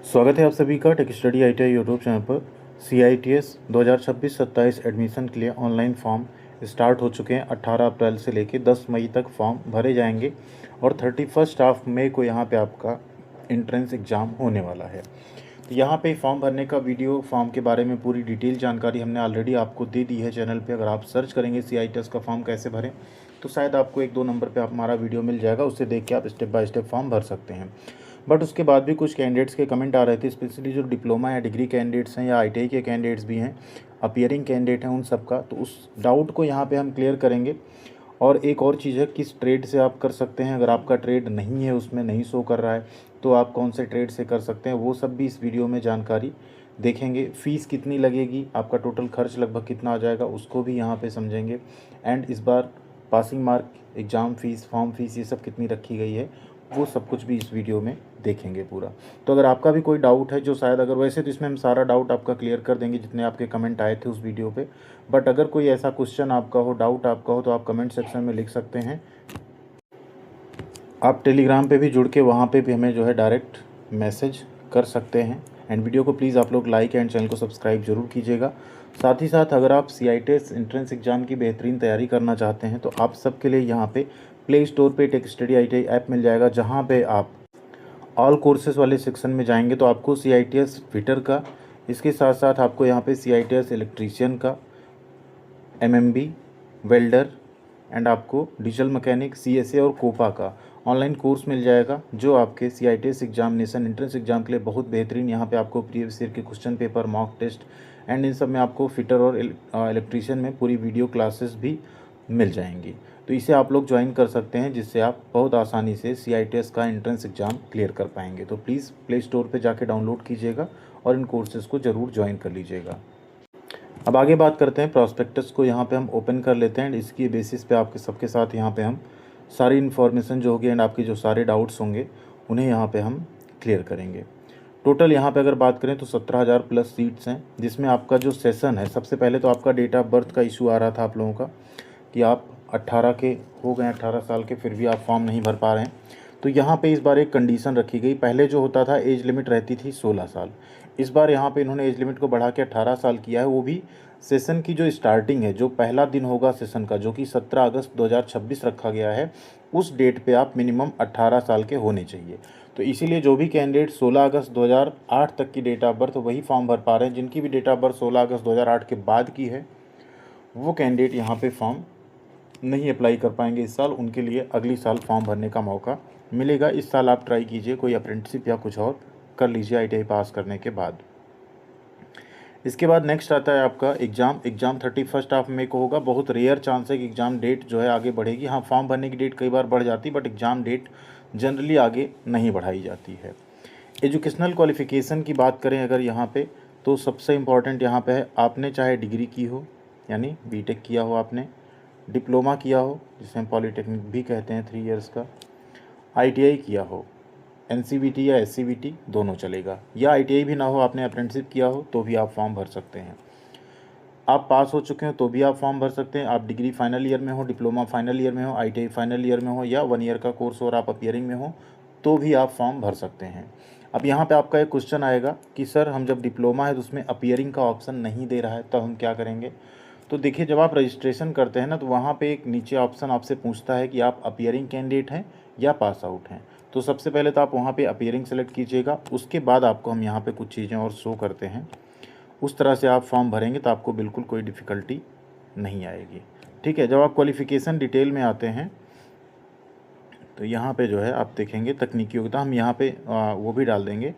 स्वागत है आप सभी का tech study ITI YouTube channel पर। CITS 2026-27 एडमिशन के लिए ऑनलाइन फॉर्म स्टार्ट हो चुके हैं। 18 अप्रैल से लेकर 10 मई तक फॉर्म भरे जाएंगे और 31 मई को यहाँ पे आपका एंट्रेंस एग्ज़ाम होने वाला है। तो यहाँ पे फॉर्म भरने का वीडियो, फॉर्म के बारे में पूरी डिटेल जानकारी हमने ऑलरेडी आपको दे दी है चैनल पे। अगर आप सर्च करेंगे CITS का फॉर्म कैसे भरें तो शायद आपको 1-2 नंबर पे हमारा वीडियो मिल जाएगा, उससे देख के आप स्टेप बाय स्टेप फॉर्म भर सकते हैं। बट उसके बाद भी कुछ कैंडिडेट्स के कमेंट आ रहे थे, स्पेशली जो डिप्लोमा या डिग्री कैंडिडेट्स हैं या ITI के कैंडिडेट्स भी हैं, अपीयरिंग कैंडिडेट हैं, उन सब का तो उस डाउट को यहाँ पे हम क्लियर करेंगे। और एक और चीज़ है, किस ट्रेड से आप कर सकते हैं। अगर आपका ट्रेड नहीं है, उसमें नहीं शो कर रहा है, तो आप कौन से ट्रेड से कर सकते हैं, वो सब भी इस वीडियो में जानकारी देखेंगे। फ़ीस कितनी लगेगी, आपका टोटल खर्च लगभग कितना आ जाएगा, उसको भी यहाँ पे समझेंगे। एंड इस बार passing mark, exam fees, form fees, ये सब कितनी रखी गई है, वो सब कुछ भी इस वीडियो में देखेंगे पूरा। तो अगर आपका भी कोई डाउट है, जो शायद, अगर वैसे तो इसमें हम सारा डाउट आपका क्लियर कर देंगे जितने आपके कमेंट आए थे उस वीडियो पे, बट अगर कोई ऐसा क्वेश्चन आपका हो, डाउट आपका हो, तो आप कमेंट सेक्शन में लिख सकते हैं। आप टेलीग्राम पे भी जुड़ के वहाँ पे भी हमें जो है डायरेक्ट मैसेज कर सकते हैं। एंड वीडियो को प्लीज़ आप लोग लाइक एंड चैनल को सब्सक्राइब जरूर कीजिएगा। साथ ही साथ अगर आप CITS एंट्रेंस एग्ज़ाम की बेहतरीन तैयारी करना चाहते हैं तो आप सबके लिए यहाँ पे प्ले स्टोर पे टेक स्टडी ITI ऐप मिल जाएगा, जहाँ पे आप ऑल कोर्सेज़ वाले सेक्शन में जाएंगे तो आपको CITS फिटर का, इसके साथ साथ आपको यहाँ पे CITS इलेक्ट्रीशियन का, MMB, वेल्डर एंड आपको डीजल मैकेनिक, CSA और कोपा का ऑनलाइन कोर्स मिल जाएगा, जो आपके CITS एग्जामिनेशन एंट्रेंस एग्जाम के लिए बहुत बेहतरीन। यहाँ पे आपको प्रीवियस ईयर के question paper, mock test and इन सब में आपको फिटर और इलेक्ट्रीशियन में पूरी वीडियो क्लासेस भी मिल जाएंगी। तो इसे आप लोग ज्वाइन कर सकते हैं, जिससे आप बहुत आसानी से CITS का एंट्रेंस एग्ज़ाम क्लियर कर पाएंगे। तो प्लीज़ प्ले स्टोर पर जाके डाउनलोड कीजिएगा और इन कोर्सेज़ को ज़रूर ज्वाइन कर लीजिएगा। अब आगे बात करते हैं प्रॉस्पेक्टस को। यहाँ पे हम ओपन कर लेते हैं एंड इसकी बेसिस पे आपके सबके साथ यहाँ पे हम सारी इन्फॉर्मेशन जो होगी एंड आपके जो सारे डाउट्स होंगे उन्हें यहाँ पे हम क्लियर करेंगे। टोटल यहाँ पे अगर बात करें तो 17,000 प्लस सीट्स हैं, जिसमें आपका जो सेशन है, सबसे पहले तो आपका डेट ऑफ बर्थ का इशू आ रहा था आप लोगों का कि आप 18 के हो गए, 18 साल के, फिर भी आप फॉर्म नहीं भर पा रहे हैं। तो यहाँ पे इस बार एक कंडीशन रखी गई। पहले जो होता था एज लिमिट रहती थी 16 साल, इस बार यहाँ पे इन्होंने एज लिमिट को बढ़ा के 18 साल किया है। वो भी सेशन की जो स्टार्टिंग है, जो पहला दिन होगा सेशन का, जो कि 17 अगस्त 2026 रखा गया है, उस डेट पे आप मिनिमम 18 साल के होने चाहिए। तो इसीलिए जो भी कैंडिडेट 16 अगस्त 2008 तक की डेट ऑफ बर्थ, वही फॉर्म भर पा रहे हैं। जिनकी भी डेट ऑफ बर्थ 16 अगस्त 2008 के बाद की है, वो कैंडिडेट यहाँ पे फॉर्म नहीं अप्लाई कर पाएंगे इस साल। उनके लिए अगली साल फॉर्म भरने का मौका मिलेगा। इस साल आप ट्राई कीजिए, कोई अप्रेंटिसशिप या कुछ और कर लीजिए ITI पास करने के बाद। इसके बाद नेक्स्ट आता है आपका एग्ज़ाम। 31 मई को होगा। बहुत रेयर चांस है कि एग्ज़ाम डेट जो है आगे बढ़ेगी। हाँ, फॉर्म भरने की डेट कई बार बढ़ जाती है, बट एग्ज़ाम डेट जनरली आगे नहीं बढ़ाई जाती है। एजुकेशनल क्वालिफ़िकेशन की बात करें अगर यहाँ पे, तो सबसे इम्पॉर्टेंट यहाँ पे है, आपने चाहे डिग्री की हो, यानी BTech किया हो, आपने डिप्लोमा किया हो जिसे हम पॉलीटेक्निक भी कहते हैं 3 इयर्स का, ITI किया हो, NCVT या SCVT दोनों चलेगा, या ITI भी ना हो, आपने अप्रेंटिसशिप किया हो, तो भी आप फॉर्म भर सकते हैं। आप पास हो चुके हो तो भी आप फॉर्म भर सकते हैं। आप डिग्री फाइनल ईयर में हो, डिप्लोमा फाइनल ईयर में हो, ITI फाइनल ईयर में हो, या 1 ईयर का कोर्स और आप अपीयरिंग में हो, तो भी आप फॉर्म भर सकते हैं। अब यहाँ पे आपका एक क्वेश्चन आएगा कि सर, हम जब डिप्लोमा है तो उसमें अपीयरिंग का ऑप्शन नहीं दे रहा है, तब हम क्या करेंगे। तो देखिए, जब आप रजिस्ट्रेशन करते हैं ना, तो वहाँ पे एक नीचे ऑप्शन आपसे पूछता है कि आप अपीयरिंग कैंडिडेट हैं या पास आउट हैं। तो सबसे पहले तो आप वहाँ पे अपीयरिंग सेलेक्ट कीजिएगा। उसके बाद आपको हम यहाँ पे कुछ चीज़ें और शो करते हैं, उस तरह से आप फॉर्म भरेंगे तो आपको बिल्कुल कोई डिफ़िकल्टी नहीं आएगी। ठीक है। जब आप क्वालिफ़िकेशन डिटेल में आते हैं तो यहाँ पे जो है आप देखेंगे तकनीकी योग्यता, हम यहाँ पे वो भी डाल देंगे।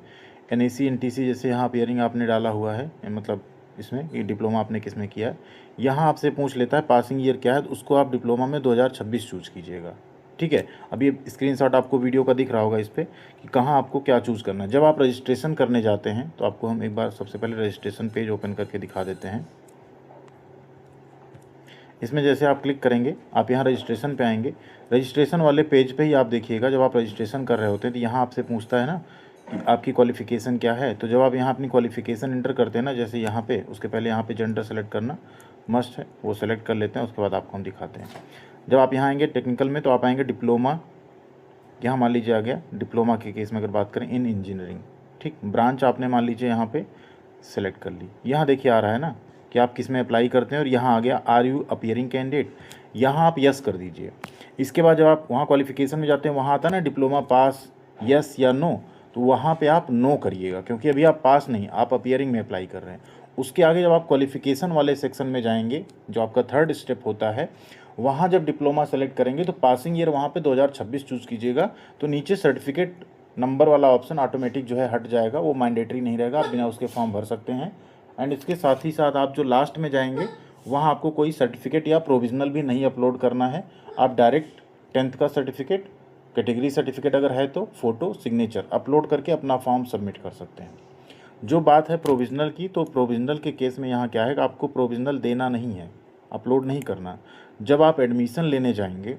NAC NTC जैसे यहाँ अपीयरिंग आपने डाला हुआ है, मतलब इसमें कि डिप्लोमा आपने किस में किया है, यहाँ आपसे पूछ लेता है पासिंग ईयर क्या है, तो उसको आप डिप्लोमा में 2026 चूज़ कीजिएगा। ठीक है। अब ये स्क्रीनशॉट आपको वीडियो का दिख रहा होगा इस पर कि कहाँ आपको क्या चूज़ करना है। जब आप रजिस्ट्रेशन करने जाते हैं तो आपको हम एक बार सबसे पहले रजिस्ट्रेशन पेज ओपन करके दिखा देते हैं। इसमें जैसे आप क्लिक करेंगे, आप यहाँ रजिस्ट्रेशन पे आएंगे। रजिस्ट्रेशन वाले पेज पे ही आप देखिएगा, जब आप रजिस्ट्रेशन कर रहे होते हैं तो यहाँ आपसे पूछता है ना कि आपकी क्वालिफ़िकेशन क्या है। तो जब आप यहाँ अपनी क्वालिफ़िकेशन इंटर करते हैं ना, जैसे यहाँ पे, उसके पहले यहाँ पे जेंडर सेलेक्ट करना मस्ट है, वो सेलेक्ट कर लेते हैं। उसके बाद आपको हम दिखाते हैं। जब आप यहाँ आएंगे टेक्निकल में, तो आप आएंगे डिप्लोमा। यहाँ मान लीजिए आ गया डिप्लोमा के केस में अगर बात करें इन इंजीनियरिंग, ठीक, ब्रांच आपने मान लीजिए यहाँ पे सेलेक्ट कर ली। यहाँ देखिए आ रहा है ना कि आप किस में अप्लाई करते हैं, और यहाँ आ गया आर यू अपीयरिंग कैंडिडेट, यहाँ आप यस कर दीजिए। इसके बाद जब आप वहाँ क्वालिफिकेशन में जाते हैं, वहाँ आता है ना डिप्लोमा पास, यस या नो, तो वहाँ पे आप नो करिएगा, क्योंकि अभी आप पास नहीं, आप अपीयरिंग में अप्लाई कर रहे हैं। उसके आगे जब आप क्वालिफिकेशन वाले सेक्शन में जाएंगे, जो आपका थर्ड स्टेप होता है, वहाँ जब डिप्लोमा सेलेक्ट करेंगे तो पासिंग ईयर वहाँ पे 2026 चूज़ कीजिएगा। तो नीचे सर्टिफिकेट नंबर वाला ऑप्शन ऑटोमेटिक जो है हट जाएगा, वो मैंडेटरी नहीं रहेगा, आप बिना उसके फॉर्म भर सकते हैं। एंड इसके साथ ही साथ आप जो लास्ट में जाएंगे, वहाँ आपको कोई सर्टिफिकेट या प्रोविजनल भी नहीं अपलोड करना है। आप डायरेक्ट 10th का सर्टिफिकेट, कैटेगरी सर्टिफिकेट अगर है तो फ़ोटो, सिग्नेचर अपलोड करके अपना फॉर्म सबमिट कर सकते हैं। जो बात है प्रोविजनल की, तो प्रोविजनल के केस में यहाँ क्या है कि आपको प्रोविजनल देना नहीं है, अपलोड नहीं करना। जब आप एडमिशन लेने जाएंगे,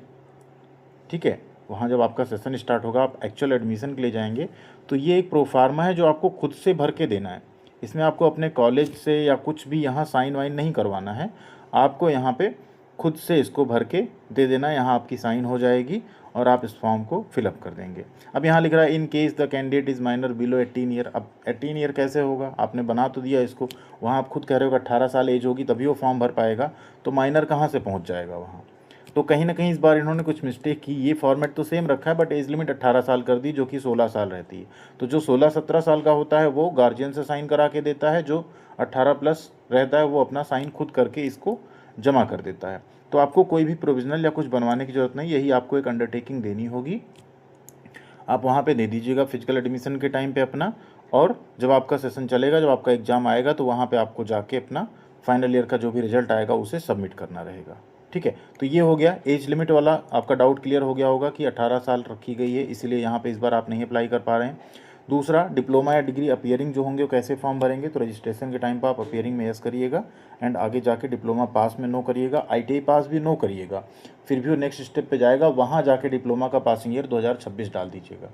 ठीक है, वहाँ जब आपका सेशन स्टार्ट होगा, आप एक्चुअल एडमिशन के लिए जाएंगे, तो ये एक प्रोफार्मा है जो आपको खुद से भर के देना है। इसमें आपको अपने कॉलेज से या कुछ भी यहाँ साइन वाइन नहीं करवाना है, आपको यहाँ पे खुद से इसको भर के दे देना है। यहाँ आपकी साइन हो जाएगी और आप इस फॉर्म को फिलअप कर देंगे। अब यहाँ लिख रहा है in case the candidate is minor below 18 year. अब 18 ईयर कैसे होगा, आपने बना तो दिया इसको, वहाँ आप खुद कह रहे हो कि 18 साल एज होगी तभी वो फॉर्म भर पाएगा, तो माइनर कहाँ से पहुँच जाएगा वहाँ। तो कहीं ना कहीं इस बार इन्होंने कुछ मिस्टेक की, ये फॉर्मेट तो सेम रखा है बट एज लिमिट 18 साल कर दी, जो कि 16 साल रहती है। तो जो 16-17 साल का होता है वो गार्जियन से साइन करा के देता है, जो 18+ रहता है वो अपना साइन खुद करके इसको जमा कर देता है। तो आपको कोई भी प्रोविजनल या कुछ बनवाने की ज़रूरत नहीं, यही आपको एक अंडरटेकिंग देनी होगी। आप वहाँ पे दे दीजिएगा फिजिकल एडमिशन के टाइम पे अपना, और जब आपका सेशन चलेगा, जब आपका एग्ज़ाम आएगा, तो वहाँ पे आपको जाके अपना फाइनल ईयर का जो भी रिजल्ट आएगा उसे सबमिट करना रहेगा। ठीक है, तो ये हो गया एज लिमिट वाला, आपका डाउट क्लियर हो गया होगा कि 18 साल रखी गई है, इसीलिए यहाँ पे इस बार आप नहीं अप्लाई कर पा रहे हैं। दूसरा, डिप्लोमा या डिग्री अपीयरिंग जो होंगे वो कैसे फॉर्म भरेंगे, तो रजिस्ट्रेशन के टाइम पर आप अपीयरिंग में यस करिएगा, एंड आगे जाके डिप्लोमा पास में नो करिएगा, ITI पास भी नो करिएगा, फिर भी वो नेक्स्ट स्टेप पे जाएगा, वहाँ जाके डिप्लोमा का पासिंग ईयर 2026 डाल दीजिएगा।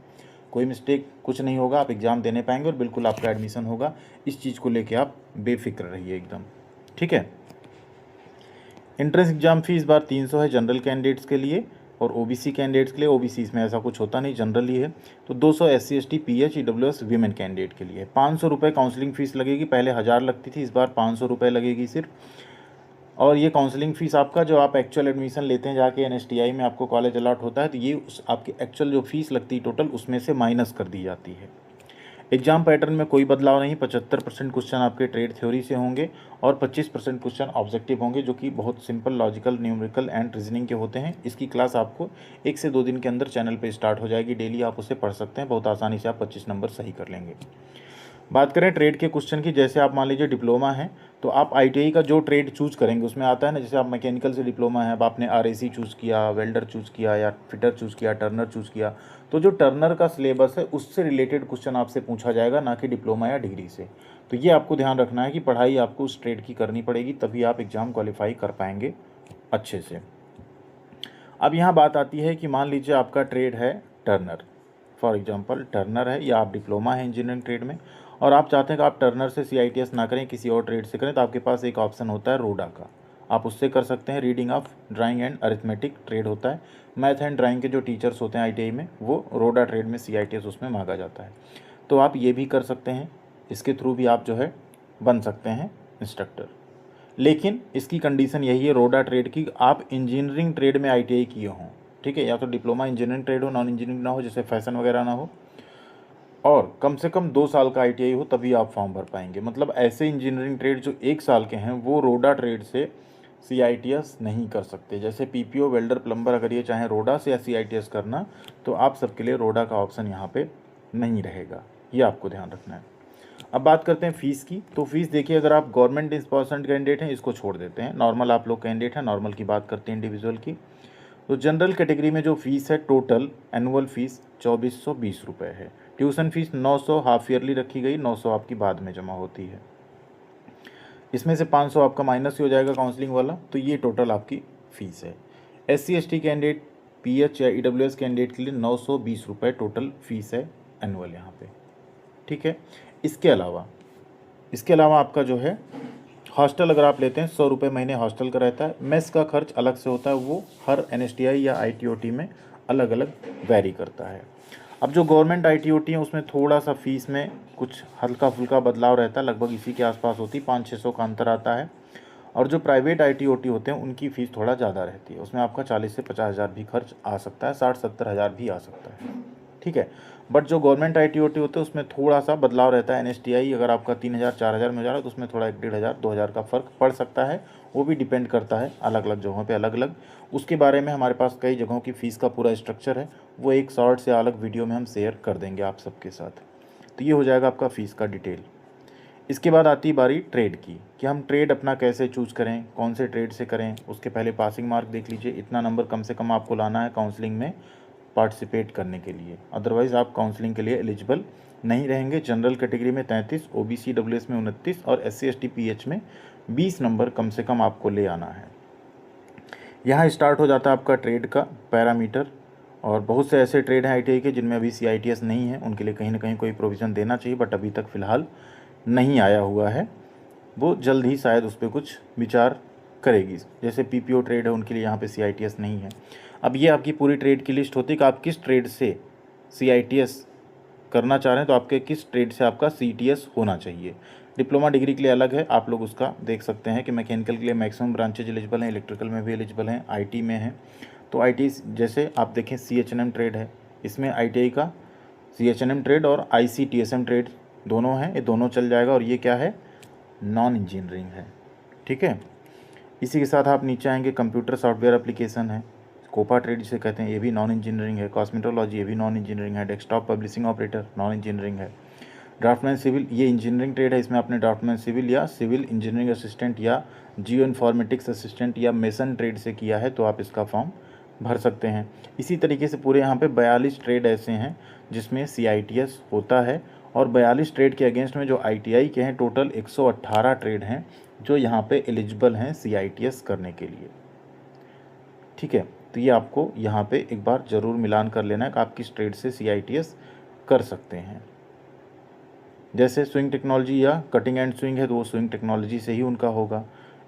कोई मिस्टेक कुछ नहीं होगा, आप एग्ज़ाम देने पाएंगे और बिल्कुल आपका एडमिशन होगा। इस चीज़ को लेके आप बेफिक्र रहिए एकदम। ठीक है, एंट्रेंस एग्ज़ाम फी इस बार 300 है जनरल कैंडिडेट्स के लिए, और OBC कैंडिडेट्स के लिए, OBC इसमें ऐसा कुछ होता नहीं, जनरल ही है। तो 200 SC ST PH EWS women candidate के लिए। 500 रुपये काउंसलिंग फ़ीस लगेगी, पहले 1000 लगती थी, इस बार 500 रुपये लगेगी सिर्फ। और ये काउंसलिंग फ़ीस आपका जो आप एक्चुअल एडमिशन लेते हैं जाके NSTI में आपको कॉलेज अलॉट होता है, तो ये आपकी एक्चुअल जो फ़ीस लगती है टोटल, उसमें से माइनस कर दी जाती है। एग्जाम पैटर्न में कोई बदलाव नहीं, 75% क्वेश्चन आपके ट्रेड थ्योरी से होंगे और 25% क्वेश्चन ऑब्जेक्टिव होंगे, जो कि बहुत simple logical, numerical and reasoning के होते हैं। इसकी क्लास आपको 1 से 2 दिन के अंदर चैनल पे स्टार्ट हो जाएगी, डेली आप उसे पढ़ सकते हैं, बहुत आसानी से आप 25 नंबर सही कर लेंगे। बात करें ट्रेड के क्वेश्चन की, जैसे आप मान लीजिए डिप्लोमा है, तो आप ITI का जो ट्रेड चूज़ करेंगे उसमें आता है ना, जैसे आप मैकेनिकल से डिप्लोमा है, अब आपने RAC चूज़ किया, वेल्डर चूज़ किया, या फिटर चूज़ किया, टर्नर चूज़ किया, तो जो टर्नर का सिलेबस है उससे रिलेटेड क्वेश्चन आपसे पूछा जाएगा, ना कि डिप्लोमा या डिग्री से। तो ये आपको ध्यान रखना है कि पढ़ाई आपको उस ट्रेड की करनी पड़ेगी, तभी आप एग्ज़ाम क्वालिफाई कर पाएंगे अच्छे से। अब यहाँ बात आती है कि मान लीजिए आपका ट्रेड है टर्नर, फॉर एग्जांपल टर्नर है, या आप डिप्लोमा है इंजीनियरिंग ट्रेड में, और आप चाहते हैं कि आप टर्नर से CITS ना करें, किसी और ट्रेड से करें, तो आपके पास एक ऑप्शन होता है रोडा का, आप उससे कर सकते हैं। Reading of drawing and arithmetic trade होता है, मैथ एंड ड्राइंग के जो टीचर्स होते हैं ITI में, वो रोडा ट्रेड में CITS उसमें मांगा जाता है, तो आप ये भी कर सकते हैं, इसके थ्रू भी आप जो है बन सकते हैं इंस्ट्रक्टर। लेकिन इसकी कंडीशन यही है रोडा ट्रेड की, आप इंजीनियरिंग ट्रेड में ITI किए हों, ठीक है, या तो डिप्लोमा इंजीनियरिंग ट्रेड हो, नॉन इंजीनियरिंग ना हो, जैसे फैशन वगैरह ना हो, और कम से कम 2 साल का ITI हो, तभी आप फॉर्म भर पाएंगे। मतलब ऐसे इंजीनियरिंग ट्रेड जो 1 साल के हैं, वो रोडा ट्रेड से CITS नहीं कर सकते। जैसे PPO, वेल्डर, प्लम्बर, अगर ये चाहें रोडा से या CITS करना, तो आप सबके लिए रोडा का ऑप्शन यहाँ पे नहीं रहेगा, ये आपको ध्यान रखना है। अब बात करते हैं फ़ीस की, तो फीस देखिए, अगर आप गवर्नमेंट इंस्पॉन्सर्ड कैंडिडेट हैं, इसको छोड़ देते हैं, नॉर्मल आप लोग कैंडिडेट हैं, नॉर्मल की बात करते हैं, इंडिविजुअल की। तो जनरल कैटेगरी में जो फीस है, टोटल एनुअल फीस 2420 रुपये है। ट्यूशन फीस 900 हाफ ईयरली रखी गई, 900 आपकी बाद में जमा होती है, इसमें से 500 आपका माइनस ही हो जाएगा काउंसलिंग वाला, तो ये टोटल आपकी फ़ीस है। SC ST कैंडिडेट, PH या EWS कैंडिडेट के लिए 920 रुपये टोटल फीस है एनुअल यहाँ पे। ठीक है, इसके अलावा आपका जो है हॉस्टल अगर आप लेते हैं 100 रुपये महीने हॉस्टल का रहता है। मेस का खर्च अलग से होता है, वो हर NSTI या ITOT में अलग अलग वैरी करता है। अब जो गवर्नमेंट IT/OT है उसमें थोड़ा सा फ़ीस में कुछ हल्का फुल्का बदलाव रहता है, लगभग इसी के आसपास होती है, 500-600 का अंतर आता है। और जो प्राइवेट IT/OT होते हैं उनकी फ़ीस थोड़ा ज़्यादा रहती है, उसमें आपका 40 से 50 हज़ार भी खर्च आ सकता है, 60-70 हज़ार भी आ सकता है, ठीक है। बट जो गवर्नमेंट IT/OT होते हैं उसमें थोड़ा सा बदलाव रहता है। NSTI अगर आपका 3000-4000 में जा रहा है तो उसमें थोड़ा 1500-2000 का फ़र्क पड़ सकता है, वो भी डिपेंड करता है अलग अलग जगहों पे अलग अलग। उसके बारे में हमारे पास कई जगहों की फ़ीस का पूरा स्ट्रक्चर है, वो एक शॉर्ट से अलग वीडियो में हम शेयर कर देंगे आप सबके साथ। तो ये हो जाएगा आपका फ़ीस का डिटेल। इसके बाद आती है बारी ट्रेड की, कि हम ट्रेड अपना कैसे चूज़ करें, कौन से ट्रेड से करें। उसके पहले पासिंग मार्क देख लीजिए, इतना नंबर कम से कम आपको लाना है काउंसलिंग में पार्टिसिपेट करने के लिए, अदरवाइज़ आप काउंसलिंग के लिए एलिजिबल नहीं रहेंगे। जनरल कैटेगरी में 33, OBC WS में 29 और SC ST PH में 20 नंबर कम से कम आपको ले आना है। यहाँ स्टार्ट हो जाता है आपका ट्रेड का पैरामीटर। और बहुत से ऐसे ट्रेड हैं ITI के जिनमें अभी CITS नहीं है, उनके लिए कहीं ना कहीं कोई प्रोविज़न देना चाहिए, बट अभी तक फ़िलहाल नहीं आया हुआ है। वो जल्द ही शायद उस पर कुछ विचार करेगी। जैसे PPO ट्रेड है, उनके लिए यहाँ पे CITS नहीं है। अब ये आपकी पूरी ट्रेड की लिस्ट होती है कि आप किस ट्रेड से CITS करना चाह रहे हैं, तो आपके किस ट्रेड से आपका CTS होना चाहिए। डिप्लोमा डिग्री के लिए अलग है, आप लोग उसका देख सकते हैं कि मैकेनिकल के लिए मैक्सिमम ब्रांचेज एलिजिबल हैं, इलेक्ट्रिकल में भी एलिजिबल हैं, IT में हैं। तो IT जैसे आप देखें CHNM ट्रेड है, इसमें ITI का CHNM ट्रेड और ICTSM ट्रेड दोनों हैं, ये दोनों चल जाएगा। और ये क्या है, नॉन इंजीनियरिंग है, ठीक है। इसी के साथ आप नीचे आएंगे, कंप्यूटर सॉफ्टवेयर एप्लीकेशन है, कोपा ट्रेड जिसे कहते हैं, ये भी नॉन इंजीनियरिंग है। कॉस्मेटोलॉजी, ये भी नॉन इंजीनियरिंग है। Desktop publishing operator, non engineering है। ड्राफ्टमैन सिविल, ये इंजीनियरिंग ट्रेड है, इसमें आपने ड्राफ्टमैन सिविल या सिविल इंजीनियरिंग असिस्टेंट या जियो इन्फॉर्मेटिक्स असिस्टेंट या मेसन ट्रेड से किया है तो आप इसका फॉर्म भर सकते हैं। इसी तरीके से पूरे यहाँ पे 42 ट्रेड ऐसे हैं जिसमें CITS होता है, और 42 ट्रेड के अगेंस्ट में जो ITI के हैं टोटल 118 ट्रेड हैं जो यहाँ पे एलिजिबल हैं CITS करने के लिए, ठीक है। तो ये आपको यहाँ पे एक बार ज़रूर मिलान कर लेना है कि आप किस ट्रेड से CITS कर सकते हैं। जैसे स्विंग टेक्नोलॉजी या कटिंग एंड स्विंग है तो वो स्विंग टेक्नोलॉजी से ही उनका होगा।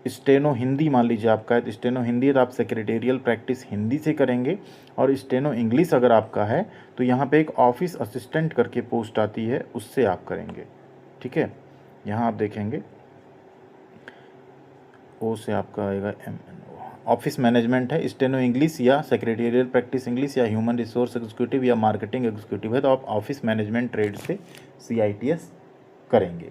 स्टेनो हिंदी मान लीजिए आपका है, तो स्टेनो हिंदी है तो आप सेक्रेटेरियल प्रैक्टिस हिंदी से करेंगे। और स्टेनो इंग्लिश अगर आपका है तो यहाँ पे एक ऑफिस असिस्टेंट करके पोस्ट आती है, उससे आप करेंगे, ठीक है। यहाँ आप देखेंगे ओ से आपका आएगा ऑफिस मैनेजमेंट है। स्टेनो इंग्लिश या सेक्रेटेरियल प्रैक्टिस इंग्लिश या ह्यूमन रिसोर्स एग्जीक्यूटिव या मार्केटिंग एग्जीक्यूटिव है तो आप ऑफिस मैनेजमेंट ट्रेड से CITS करेंगे।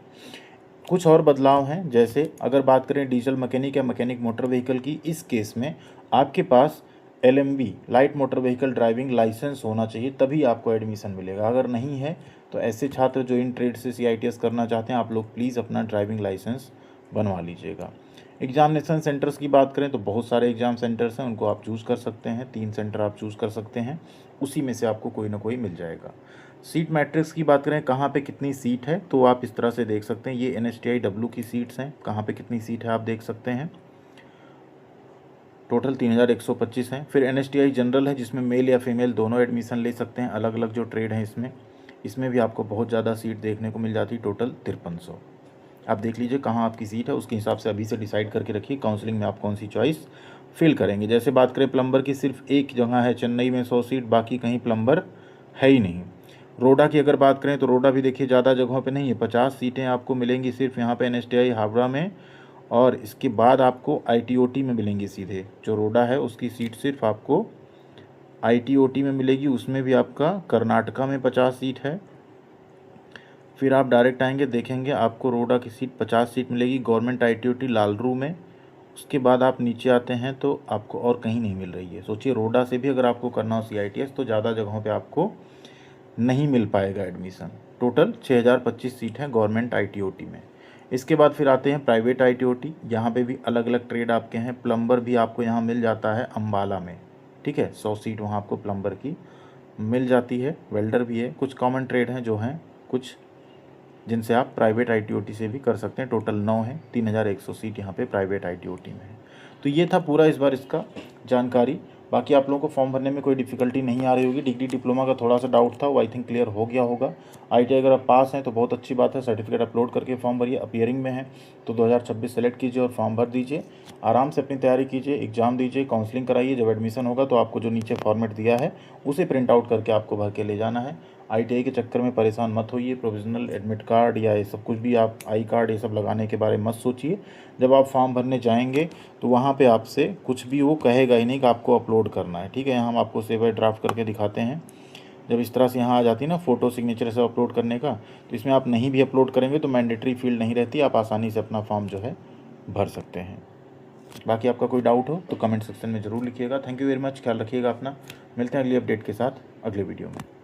कुछ और बदलाव हैं, जैसे अगर बात करें डीजल मैकेनिक या मैकेनिक मोटर व्हीकल की, इस केस में आपके पास LMV light motor vehicle driving licence होना चाहिए, तभी आपको एडमिशन मिलेगा। अगर नहीं है तो ऐसे छात्र जो इन ट्रेड से CITS करना चाहते हैं, आप लोग प्लीज़ अपना ड्राइविंग लाइसेंस बनवा लीजिएगा। एग्जामिनेशन सेंटर्स की बात करें तो बहुत सारे एग्ज़ाम सेंटर्स हैं, उनको आप चूज़ कर सकते हैं। 3 सेंटर आप चूज़ कर सकते हैं, उसी में से आपको कोई ना कोई मिल जाएगा। सीट मैट्रिक्स की बात करें, कहाँ पे कितनी सीट है, तो आप इस तरह से देख सकते हैं। ये NSTI W की सीट्स हैं, कहाँ पे कितनी सीट है आप देख सकते हैं। टोटल 3125 हैं। फिर NSTI जनरल है जिसमें मेल या फीमेल दोनों एडमिशन ले सकते हैं। अलग अलग जो ट्रेड हैं इसमें भी आपको बहुत ज़्यादा सीट देखने को मिल जाती है, टोटल 5300। आप देख लीजिए कहाँ आपकी सीट है, उसके हिसाब से अभी से डिसाइड करके रखिए काउंसलिंग में आप कौन सी चॉइस फिल करेंगे। जैसे बात करें प्लम्बर की, सिर्फ एक जगह है चेन्नई में 100 सीट, बाकी कहीं प्लम्बर है ही नहीं। रोडा की अगर बात करें तो रोडा भी देखिए ज़्यादा जगहों पे नहीं है, 50 सीटें आपको मिलेंगी सिर्फ यहाँ पे NSTI हावड़ा में। और इसके बाद आपको IT/OT में मिलेंगी सीधे। जो रोडा है उसकी सीट सिर्फ आपको IT/OT में मिलेगी, उसमें भी आपका कर्नाटका में 50 सीट है। फिर आप डायरेक्ट आएंगे, देखेंगे आपको रोडा की सीट 50 सीट मिलेगी गवर्नमेंट IT/OT लालरू में। उसके बाद आप नीचे आते हैं तो आपको और कहीं नहीं मिल रही है। सोचिए रोडा से भी अगर आपको करना हो CITS तो ज़्यादा जगहों पे आपको नहीं मिल पाएगा एडमिशन। टोटल 6025 सीट हैं गवर्नमेंट IT/OT में। इसके बाद फिर आते हैं प्राइवेट IT/OT, यहाँ पे भी अलग अलग ट्रेड आपके हैं। प्लम्बर भी आपको यहाँ मिल जाता है अम्बाला में, ठीक है, 100 सीट वहाँ आपको प्लम्बर की मिल जाती है। वेल्डर भी है। कुछ कॉमन ट्रेड हैं जो हैं कुछ जिनसे आप प्राइवेट IT/OT से भी कर सकते हैं। टोटल 9 है, 3100 सीट यहाँ पे प्राइवेट IT/OT में है। तो ये था पूरा इस बार इसका जानकारी। बाकी आप लोगों को फॉर्म भरने में कोई डिफ़िकल्टी नहीं आ रही होगी। डिग्री डिप्लोमा का थोड़ा सा डाउट था, वो आई थिंक क्लियर हो गया होगा। ITI अगर आप पास हैं तो बहुत अच्छी बात है, सर्टिफिकेट अपलोड करके फॉर्म भरिए। अपीयरिंग में है तो 2026 सेलेक्ट कीजिए और फॉर्म भर दीजिए। आराम से अपनी तैयारी कीजिए, एग्ज़ाम दीजिए, काउंसलिंग कराइए। जब एडमिशन होगा तो आपको जो नीचे फॉर्मेट दिया है उसे प्रिंट आउट करके आपको भर के ले जाना है। ITI के चक्कर में परेशान मत होइए। प्रोविजनल एडमिट कार्ड या ये सब कुछ भी, आप आई कार्ड ये सब लगाने के बारे में मत सोचिए। जब आप फॉर्म भरने जाएंगे तो वहाँ पे आपसे कुछ भी वो कहेगा ही नहीं कि आपको अपलोड करना है, ठीक है। यहाँ हम आपको सेव एज ड्राफ्ट करके दिखाते हैं। जब इस तरह से यहाँ आ जाती है ना फ़ोटो सिग्नेचर से अपलोड करने का, तो इसमें आप नहीं भी अपलोड करेंगे तो मैंडेटरी फील्ड नहीं रहती, आप आसानी से अपना फॉर्म जो है भर सकते हैं। बाकी आपका कोई डाउट हो तो कमेंट सेक्शन में ज़रूर लिखिएगा। थैंक यू वेरी मच, ख्याल रखिएगा अपना। मिलते हैं अगली अपडेट के साथ अगले वीडियो में।